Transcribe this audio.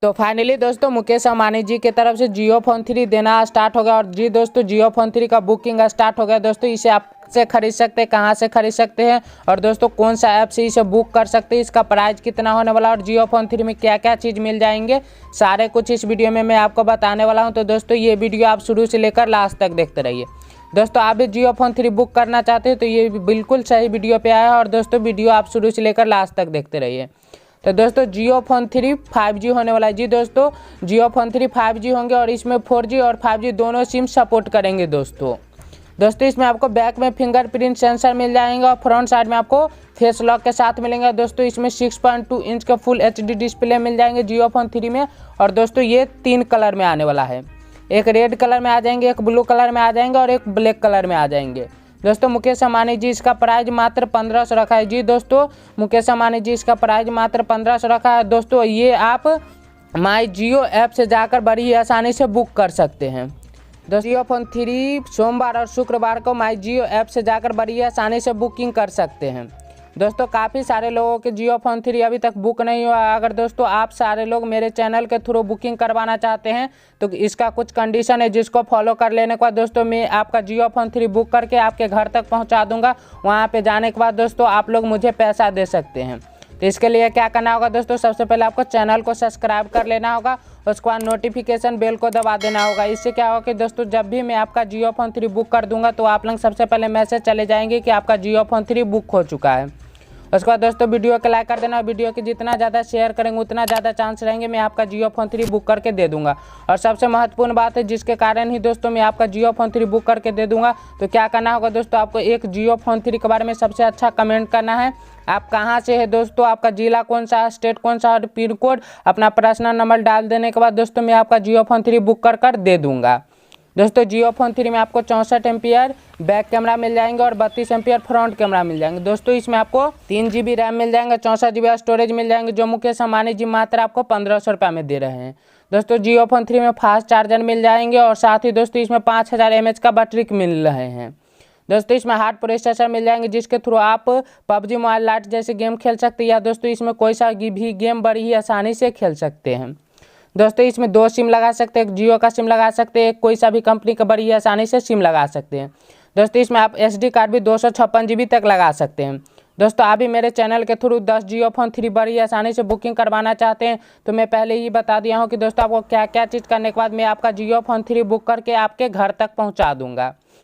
तो फाइनली दोस्तों मुकेश अंबानी जी की तरफ से जियो फोन 3 देना स्टार्ट हो गया। और जी दोस्तों जियो फोन 3 का बुकिंग स्टार्ट हो गया। दोस्तों इसे आप से खरीद सकते हैं, कहाँ से खरीद सकते हैं और दोस्तों कौन सा ऐप से इसे बुक कर सकते हैं, इसका प्राइस कितना होने वाला और जियो फोन 3 में क्या क्या चीज़ मिल जाएंगे, सारे कुछ इस वीडियो में मैं आपको बताने वाला हूँ। तो दोस्तों ये वीडियो आप शुरू से लेकर लास्ट तक देखते रहिए। दोस्तों आप भी जियो फोन 3 बुक करना चाहते हैं तो ये बिल्कुल सही वीडियो पे आया है। और दोस्तों वीडियो आप शुरू से लेकर लास्ट तक देखते रहिए। तो दोस्तों जियो फोन 3 5G होने वाला है। जी दोस्तों जियो फोन 3 5G होंगे और इसमें 4G और 5G दोनों सिम सपोर्ट करेंगे। दोस्तों इसमें आपको बैक में फिंगरप्रिंट सेंसर मिल जाएंगे और फ्रंट साइड में आपको फेस लॉक के साथ मिलेंगे। दोस्तों इसमें 6.2 इंच का फुल HD डिस्प्ले मिल जाएंगे जियो फोन 3 में। और दोस्तों ये 3 कलर में आने वाला है, एक रेड कलर में आ जाएंगे, एक ब्लू कलर में आ जाएंगे और एक ब्लैक कलर में आ जाएंगे। दोस्तों मुकेश अंबानी जी इसका प्राइस मात्र 1500 रखा है। जी दोस्तों मुकेश अंबानी जी इसका प्राइस मात्र 1500 रखा है। दोस्तों ये आप माई जियो ऐप से जाकर बड़ी आसानी से बुक कर सकते हैं। दोस्तों जियो फोन 3 सोमवार और शुक्रवार को माई जियो ऐप से जाकर बड़ी आसानी से बुकिंग कर सकते हैं। दोस्तों काफ़ी सारे लोगों के जियो फोन 3 अभी तक बुक नहीं हुआ। अगर दोस्तों आप सारे लोग मेरे चैनल के थ्रू बुकिंग करवाना चाहते हैं तो इसका कुछ कंडीशन है जिसको फॉलो कर लेने के बाद दोस्तों मैं आपका जियो फोन 3 बुक करके आपके घर तक पहुंचा दूंगा। वहां पे जाने के बाद दोस्तों आप लोग मुझे पैसा दे सकते हैं। तो इसके लिए क्या करना होगा दोस्तों, सबसे पहले आपको चैनल को सब्सक्राइब कर लेना होगा, उसके बाद नोटिफिकेशन बेल को दबा देना होगा। इससे क्या होगा कि दोस्तों जब भी मैं आपका जियो फोन 3 बुक कर दूंगा तो आप लोग सबसे पहले मैसेज चले जाएंगे कि आपका जियो फोन 3 बुक हो चुका है। उसके बाद दोस्तों वीडियो को लाइक कर देना। वीडियो की जितना ज़्यादा शेयर करेंगे उतना ज़्यादा चांस रहेंगे मैं आपका जियो फोन 3 बुक करके दे दूंगा। और सबसे महत्वपूर्ण बात है जिसके कारण ही दोस्तों मैं आपका जियो फोन 3 बुक करके दे दूंगा, तो क्या करना होगा दोस्तों, आपको एक जियो फोन 3 के बारे में सबसे अच्छा कमेंट करना है। आप कहाँ से है दोस्तों, आपका जिला कौन सा है, स्टेट कौन सा और पिन कोड, अपना पर्सनल नंबर डाल देने के बाद दोस्तों मैं आपका जियो फोन 3 बुक कर दे दूँगा। दोस्तों जियो फोन 3 में आपको 64 एम्पियर बैक कैमरा मिल जाएंगे और 32 एम्पियर फ्रंट कैमरा मिल जाएंगे। दोस्तों इसमें आपको 3 GB रैम मिल जाएंगे, 64 GB स्टोरेज मिल जाएंगे, जो मुकेश अंबानी जी मात्र आपको 1500 रुपये में दे रहे हैं। दोस्तों जियो फोन 3 में फास्ट चार्जर मिल जाएंगे और साथ ही दोस्तों इसमें 5000 mAh का बैटरी मिल रहे हैं। दोस्तों इसमें हार्ड प्रोसेसर मिल जाएंगे जिसके थ्रू आप PUBG मोबाइल लाइट जैसे गेम खेल सकते हैं या दोस्तों इसमें कोई सा भी गेम बड़ी ही आसानी से खेल सकते हैं। दोस्तों इसमें 2 सिम लगा सकते हैं, एक जियो का सिम लगा सकते हैं, कोई सा भी कंपनी का बड़ी आसानी से सिम लगा सकते हैं। दोस्तों इसमें आप SD कार्ड भी 256 GB तक लगा सकते हैं। दोस्तों आप भी मेरे चैनल के थ्रू 10 जियो फोन 3 बड़ी आसानी से बुकिंग करवाना चाहते हैं तो मैं पहले ही बता दिया हूँ कि दोस्तों आपको क्या क्या चीज़ करने के बाद मैं आपका जियो फोन 3 बुक करके आपके घर तक पहुँचा दूँगा।